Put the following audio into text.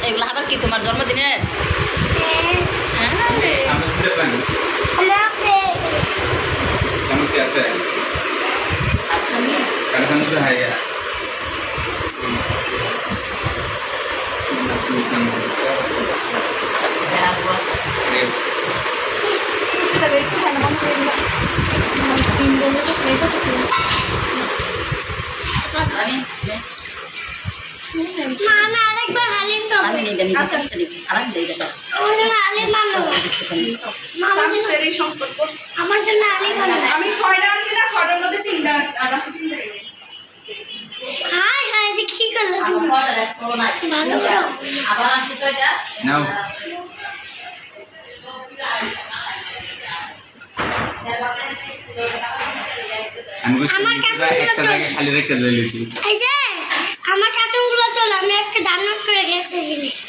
এগুলো আবার কি তোমার জন্মদিনের? আমার জন্য আমি 6টা আনছি না, 6টার মধ্যে 3টা কি করলো আমার কার্টুনগুলো চলো, আমি একটা ডাউনলোড করে রেখে জিনিস।